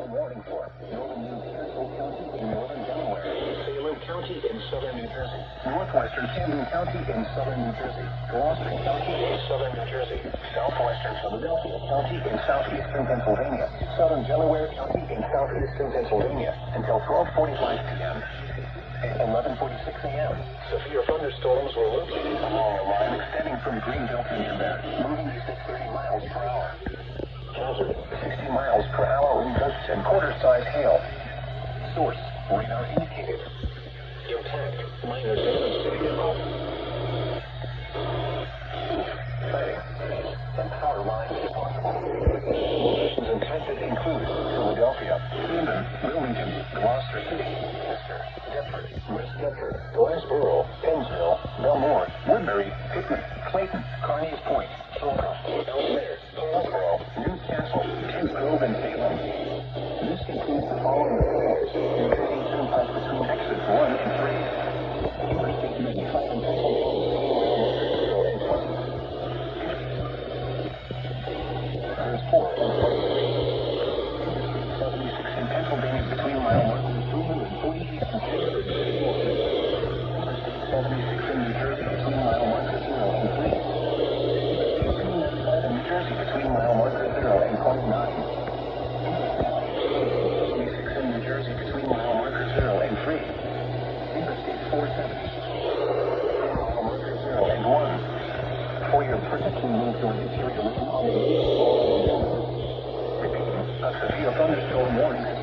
thunderstorm warning for northern New County in northern Delaware, Salem County in southern New Jersey, northwestern Camden County in southern New Jersey, Gloucester County in southern New Jersey, southwestern Philadelphia County in southeastern Pennsylvania, southern Delaware County in southeastern Pennsylvania until 12:45 p.m. and 11:46 a.m. Severe thunderstorms were located along a line extending from Greenville to Near Bend, moving east at 30 miles per hour. Hazard, 60 miles per hour wind gusts and quarter-size hail. Source, radar indicated. Impact, minor damage to vehicle. Sighting, and power lines if possible. Locations impacted include Philadelphia, Camden, Wilmington, Gloucester City, Chester, Deptford, West Deptford, Glassboro, Pennsville, Belmore, Woodbury, Pickman, Clayton, Carneys Point, Flora, Elsmere, Paulsboro, Newcastle, Kent Grove, and Salem. This includes the following areas: Interstate Turnpike between exits 1 and 3. Interstate 95 in Pennsylvania, and 20. There's 4 and 20. Interstate 76 in Pennsylvania between mile markers 340 east and 631. Interstate 76 in New Jersey between mile marker 0 and 3. Interstate 395 in New Jersey between mile marker 0 and 29. Interstate 76 in New Jersey between mile marker 0 and 3. Interstate 470 between mile marker 0 and 1. For your protection, move your interior room on the east wall of the building. Repeating, a severe thunderstorm warning has